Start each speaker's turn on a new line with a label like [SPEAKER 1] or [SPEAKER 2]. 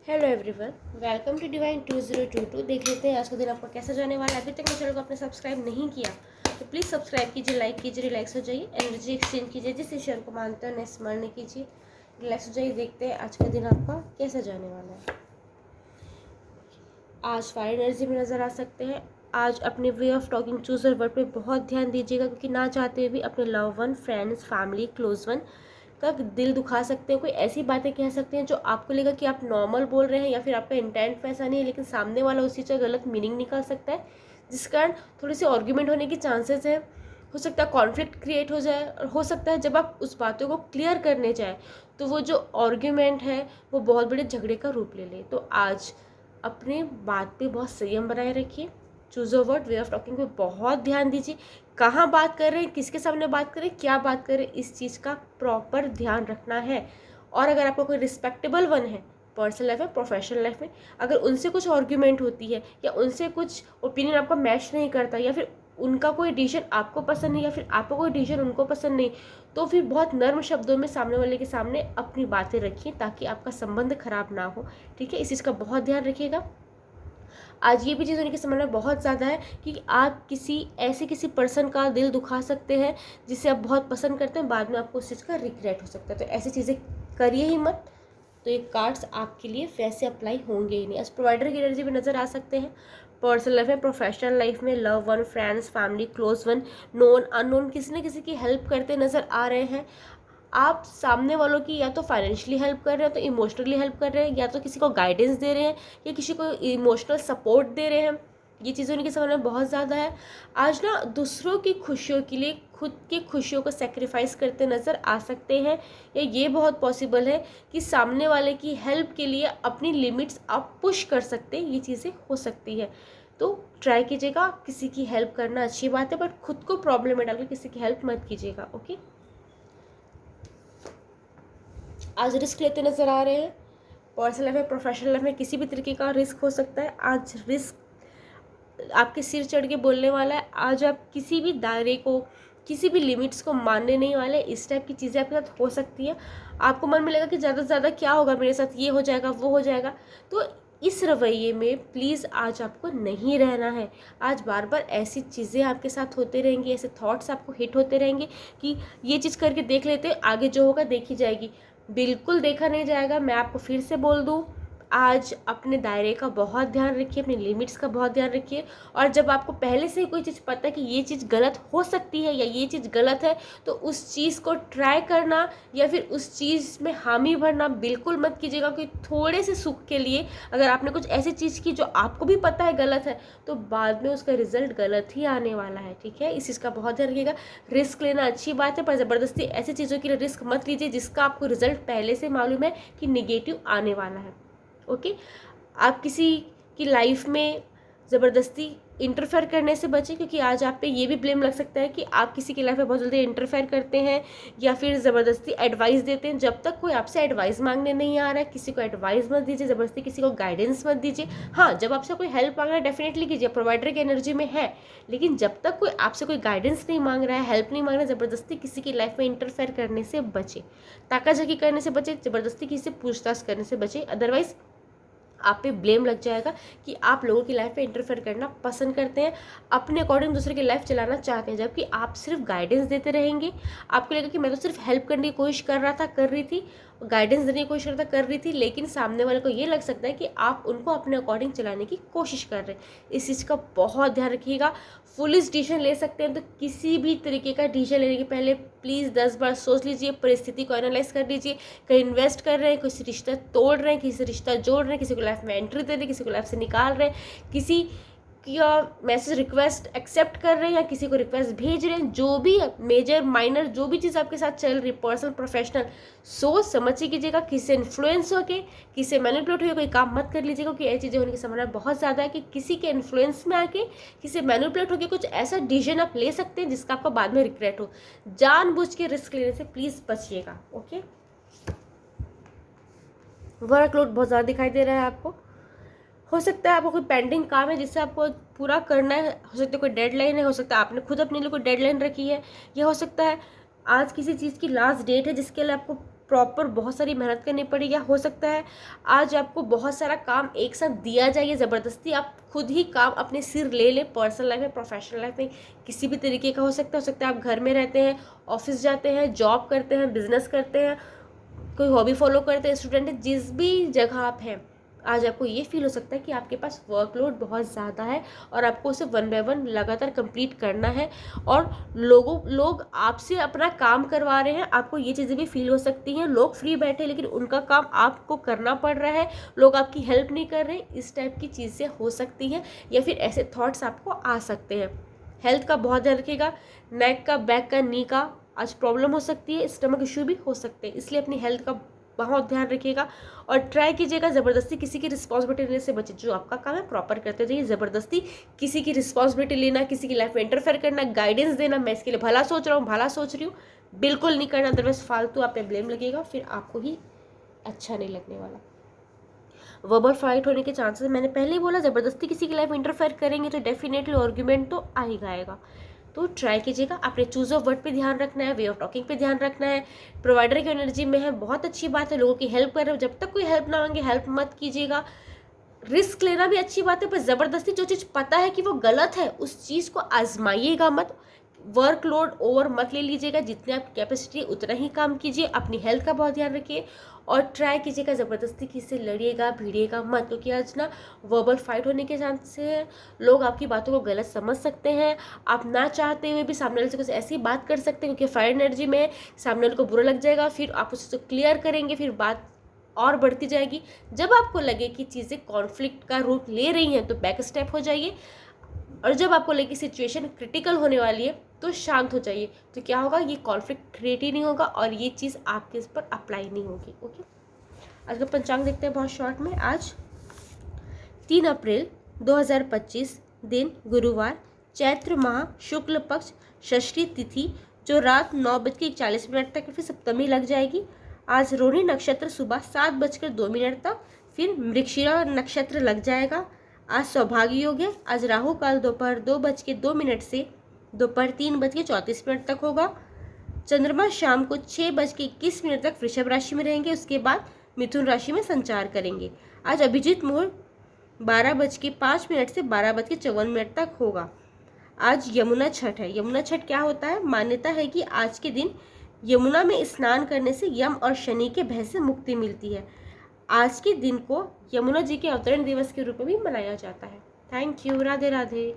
[SPEAKER 1] Hello everyone, welcome to divine 2022। देख लेते हैं आज का दिन आपका कैसा जाने वाला है। अभी तक मेरे चैनल को आपने सब्सक्राइब नहीं किया तो प्लीज़ सब्सक्राइब कीजिए, लाइक कीजिए, रिलैक्स हो जाइए, एनर्जी एक्सचेंज कीजिए, जिस ईश्वर को मानते हो उन्हें स्मरण कीजिए, रिलैक्स हो जाइए। देखते हैं आज का दिन आपका कैसा जाने वाला है। आज फायर एनर्जी में नज़र आ सकते हैं। आज अपने way of talking chooser word पे बहुत ध्यान दीजिएगा, क्योंकि ना चाहते हुए भी अपने love one, friends, family, close one का दिल दुखा सकते हैं। कोई ऐसी बातें कह सकते हैं जो आपको लगेगा कि आप नॉर्मल बोल रहे हैं या फिर आपका इंटेंट वैसा नहीं है, लेकिन सामने वाला उसी से गलत मीनिंग निकाल सकता है, जिस कारण थोड़ी सी आर्ग्यूमेंट होने की चांसेस है। हो सकता है कॉन्फ्लिक्ट क्रिएट हो जाए, और हो सकता है जब आप उस बातों को क्लियर करने जाए तो वो जो आर्ग्यूमेंट है वो बहुत बड़े झगड़े का रूप ले ले। तो आज अपने बात पे बहुत संयम बनाए रखिए। Choose a word, way of talking पे बहुत ध्यान दीजिए। कहाँ बात कर रहे हैं, किसके सामने बात कर रहे हैं, क्या बात कर रहे हैं, इस चीज़ का प्रॉपर ध्यान रखना है। और अगर आपको कोई रिस्पेक्टेबल वन है पर्सनल लाइफ में, प्रोफेशनल लाइफ में, अगर उनसे कुछ आर्ग्यूमेंट होती है या उनसे कुछ ओपिनियन आपका मैच नहीं करता, या फिर उनका कोई डिसीजन आपको पसंद नहीं, या फिर आपका कोई डिसीजन उनको पसंद नहीं, तो फिर बहुत नर्म शब्दों में सामने वाले के सामने अपनी बातें रखिए, ताकि आपका संबंध खराब ना हो। ठीक है, इस चीज़ का बहुत ध्यान रखिएगा। आज ये भी चीज़ होने की संभावना बहुत ज़्यादा है कि आप किसी पर्सन का दिल दुखा सकते हैं जिसे आप बहुत पसंद करते हैं, बाद में आपको उस चीज़ का रिग्रेट हो सकता है। तो ऐसी चीज़ें करिए ही मत। तो ये कार्ड्स आपके लिए वैसे अप्लाई होंगे ही नहीं। आज प्रोवाइडर की एनर्जी में नज़र आ सकते हैं। पर्सनल लाइफ में, प्रोफेशनल लाइफ में, love one, friends, family, close one, known unknown, किसी न किसी की हेल्प करते नज़र आ रहे हैं। आप सामने वालों की या तो फाइनेंशियली हेल्प कर रहे हैं, तो इमोशनली हेल्प कर रहे हैं, या तो किसी को गाइडेंस दे रहे हैं, या किसी को इमोशनल सपोर्ट दे रहे हैं। ये चीज़ें उनकी समझ में बहुत ज़्यादा है। आज ना दूसरों की खुशियों के लिए खुद की खुशियों को सेक्रीफाइस करते नज़र आ सकते हैं, या ये बहुत पॉसिबल है कि सामने वाले की हेल्प के लिए अपनी लिमिट्स आप पुश कर सकते हैं। ये चीज़ें हो सकती है। तो ट्राई कीजिएगा, किसी की हेल्प करना अच्छी बात है, बट खुद को प्रॉब्लम में डालकर किसी की हेल्प मत कीजिएगा। ओके, आज रिस्क लेते नज़र आ रहे हैं। पर्सनल लाइफ में, प्रोफेशनल लाइफ में किसी भी तरीके का रिस्क हो सकता है। आज रिस्क आपके सिर चढ़ के बोलने वाला है। आज आप किसी भी दायरे को, किसी भी लिमिट्स को मानने नहीं वाले। इस टाइप की चीज़ें आपके साथ हो सकती है। आपको मन में लगा कि ज़्यादा से ज़्यादा क्या होगा मेरे साथ, ये हो जाएगा, वो हो जाएगा। तो इस रवैये में प्लीज़ आज आपको नहीं रहना है। आज बार बार ऐसी चीज़ें आपके साथ होते रहेंगी, ऐसे थॉट्स आपको हिट होते रहेंगे कि ये चीज़ करके देख लेते, आगे जो होगा देखी जाएगी। बिल्कुल देखा नहीं जाएगा। मैं आपको फिर से बोल दूं, आज अपने दायरे का बहुत ध्यान रखिए, अपनी लिमिट्स का बहुत ध्यान रखिए। और जब आपको पहले से ही कोई चीज़ पता है कि ये चीज़ गलत हो सकती है या ये चीज़ गलत है, तो उस चीज़ को ट्राई करना या फिर उस चीज़ में हामी भरना बिल्कुल मत कीजिएगा। कि थोड़े से सुख के लिए अगर आपने कुछ ऐसी चीज़ की जो आपको भी पता है गलत है, तो बाद में उसका रिजल्ट गलत ही आने वाला है। ठीक है, इस चीज़ का बहुत ध्यान रखिएगा। रिस्क लेना अच्छी बात है, पर ज़बरदस्ती ऐसी चीज़ों के लिए रिस्क मत लीजिए जिसका आपको रिजल्ट पहले से मालूम है कि निगेटिव आने वाला है। ओके, आप किसी की लाइफ में ज़बरदस्ती इंटरफेयर करने से बचें, क्योंकि आज आप पे ये भी ब्लेम लग सकता है कि आप किसी की लाइफ में बहुत जल्दी इंटरफेयर करते हैं या फिर ज़बरदस्ती एडवाइस देते हैं। जब तक कोई आपसे एडवाइस मांगने नहीं आ रहा है, किसी को एडवाइस मत दीजिए, ज़बरदस्ती किसी को गाइडेंस मत दीजिए। हाँ, जब आपसे कोई हेल्प मांग रहा है डेफिनेटली कीजिए, प्रोवाइडर की एनर्जी में है। लेकिन जब तक कोई आपसे कोई गाइडेंस नहीं मांग रहा है, हेल्प नहीं मांग रहा है, ज़बरदस्ती किसी की लाइफ में इंटरफेयर करने से बचे, ताकाझकी करने से बचे, ज़बरदस्ती किसी से पूछताछ करने से बचे। अदरवाइज आप पे ब्लेम लग जाएगा कि आप लोगों की लाइफ में इंटरफेयर करना पसंद करते हैं, अपने अकॉर्डिंग दूसरे की लाइफ चलाना चाहते हैं, जबकि आप सिर्फ गाइडेंस देते रहेंगे। आपको लगेगा कि मैं तो सिर्फ हेल्प करने की कोशिश कर रहा था, कर रही थी, गाइडेंस देने की कोशिश कर रहा था, कर रही थी, लेकिन सामने वाले को ये लग सकता है कि आप उनको अपने अकॉर्डिंग चलाने की कोशिश कर रहे हैं। इस चीज़ का बहुत ध्यान रखिएगा। फुलिश डिसीजन ले सकते हैं, तो किसी भी तरीके का डिसीजन लेने के पहले प्लीज़ 10 बार सोच लीजिए, परिस्थिति को एनालाइज कर लीजिए। कहीं इन्वेस्ट कर रहे हैं, किसी रिश्ता तोड़ रहे हैं, किसी से रिश्ता जोड़ रहे हैं, किसी को लाइफ में एंट्री दे रहे हैं, किसी को लाइफ से निकाल रहे हैं, किसी या मैसेज रिक्वेस्ट एक्सेप्ट कर रहे हैं या किसी को रिक्वेस्ट भेज रहे हैं, जो भी मेजर माइनर जो भी चीज़ आपके साथ चल रही, पर्सनल प्रोफेशनल, सोच समझ के कीजिएगा। किसी से इन्फ्लुएंस होकर, किसी से मैनिपुलेट होकर कोई काम मत कर लीजिएगा, क्योंकि ऐसी चीज़ें होने की संभावना बहुत ज़्यादा है कि किसी के इन्फ्लुएंस में आके, किसी से मैनिपुलेट होकर कुछ ऐसा डिसीजन आप ले सकते हैं जिसका आपको बाद में रिग्रेट हो। जानबूझ के रिस्क लेने से प्लीज़ बचिएगा। ओके, वर्कलोड बहुत ज़्यादा दिखाई दे रहा है आपको। हो सकता है आपको कोई पेंडिंग काम है जिससे आपको पूरा करना है, हो सकता है कोई डेडलाइन है, हो सकता है आपने खुद अपने लिए कोई डेडलाइन रखी है, या हो सकता है आज किसी चीज़ की लास्ट डेट है जिसके लिए आपको प्रॉपर बहुत सारी मेहनत करनी पड़ेगी। हो सकता है आज आपको बहुत सारा काम एक साथ दिया जाए, ज़बरदस्ती आप खुद ही काम अपने सिर ले लें। पर्सनल लाइफ में, प्रोफेशनल लाइफ में, किसी भी तरीके का हो सकता है आप घर में रहते हैं, ऑफिस जाते हैं, जॉब करते हैं, बिजनेस करते हैं, कोई हॉबी फॉलो करते हैं, स्टूडेंट है, जिस भी जगह आप हैं, आज आपको ये फील हो सकता है कि आपके पास वर्कलोड बहुत ज़्यादा है और आपको उसे 1 बाय 1 लगातार कंप्लीट करना है और लोग आपसे अपना काम करवा रहे हैं। आपको ये चीज़ें भी फील हो सकती हैं। लोग फ्री बैठे लेकिन उनका काम आपको करना पड़ रहा है, लोग आपकी हेल्प नहीं कर रहे। इस टाइप की चीज़ें हो सकती हैं या फिर ऐसे थॉट्स आपको आ सकते हैं। हेल्थ का बहुत ध्यान रखिएगा। नेक का, बैक का, नी का आज प्रॉब्लम हो सकती है, स्टमक इशू भी हो सकते हैं, इसलिए अपनी हेल्थ का बहुत ध्यान रखिएगा और ट्राई कीजिएगा ज़बरदस्ती किसी की रिस्पॉन्सिबिलिटी लेने से बचे। जो आपका काम है प्रॉपर करते जाइए। ज़बरदस्ती किसी की रिस्पॉन्सिबिलिटी लेना, किसी की लाइफ में इंटरफेयर करना, गाइडेंस देना, मैं इसके लिए भला सोच रहा हूँ, भला सोच रही हूँ, बिल्कुल नहीं करना। अदरवाइज फालतू आप पे ब्लेम लगेगा, फिर आपको ही अच्छा नहीं लगने वाला। वर्बल फाइट होने के चांसेस मैंने पहले ही बोला, ज़बरदस्ती किसी की लाइफ में इंटरफेयर करेंगे तो डेफिनेटली आर्ग्यूमेंट तो आएगा। तो ट्राई कीजिएगा। अपने चूज ऑफ वर्ड पे ध्यान रखना है, वे ऑफ टॉकिंग पे ध्यान रखना है। प्रोवाइडर की एनर्जी में है, बहुत अच्छी बात है, लोगों की हेल्प कर रहे हो। जब तक कोई हेल्प ना मांगे हेल्प मत कीजिएगा। रिस्क लेना भी अच्छी बात है, पर ज़बरदस्ती जो चीज़ पता है कि वो गलत है उस चीज़ को आजमाइएगा मत। वर्कलोड ओवर मत ले लीजिएगा, जितनी आपकी कैपेसिटी है उतना ही काम कीजिए। अपनी हेल्थ का बहुत ध्यान रखिए और ट्राई कीजिएगा ज़बरदस्ती किसी से लड़िएगा भिड़िएगा मत, क्योंकि आज ना वर्बल फाइट होने के चांस है। लोग आपकी बातों को गलत समझ सकते हैं। आप ना चाहते हुए भी सामने वाले से कुछ ऐसी बात कर सकते हैं क्योंकि फायर एनर्जी में सामने वाले को बुरा लग जाएगा, फिर आप उससे क्लियर करेंगे, फिर बात और बढ़ती जाएगी। जब आपको लगे कि चीज़ें कॉन्फ्लिक्ट का रूप ले रही हैं तो बैक स्टेप हो जाइए, और जब आपको लगे कि सिचुएशन क्रिटिकल होने वाली है तो शांत हो जाइए। तो क्या होगा, ये कॉन्फ्लिक्ट क्रिएट ही नहीं होगा और ये चीज़ आपके इस पर अप्लाई नहीं होगी। ओके, आज का पंचांग देखते हैं बहुत शॉर्ट में। आज 3 अप्रैल 2025 दिन गुरुवार, चैत्र माह शुक्ल पक्ष, षष्ठी तिथि जो रात 9:41 तक, फिर सप्तमी लग जाएगी। आज रोहिणी नक्षत्र सुबह 7:02 तक, फिर मृगशिरा नक्षत्र लग जाएगा। आज सौभाग्य योग है। आज राहु काल दोपहर 2:02 से दोपहर 3:34 तक होगा। चंद्रमा शाम को 6:21 तक वृषभ राशि में रहेंगे, उसके बाद मिथुन राशि में संचार करेंगे। आज अभिजीत मुहूर्त 12:05 से 12:54 तक होगा। आज यमुना छठ है। यमुना छठ क्या होता है? मान्यता है कि आज के दिन यमुना में स्नान करने से यम और शनि के भय से मुक्ति मिलती है। आज के दिन को यमुना जी के अवतरण दिवस के रूप में भी मनाया जाता है। Thank you. राधे राधे।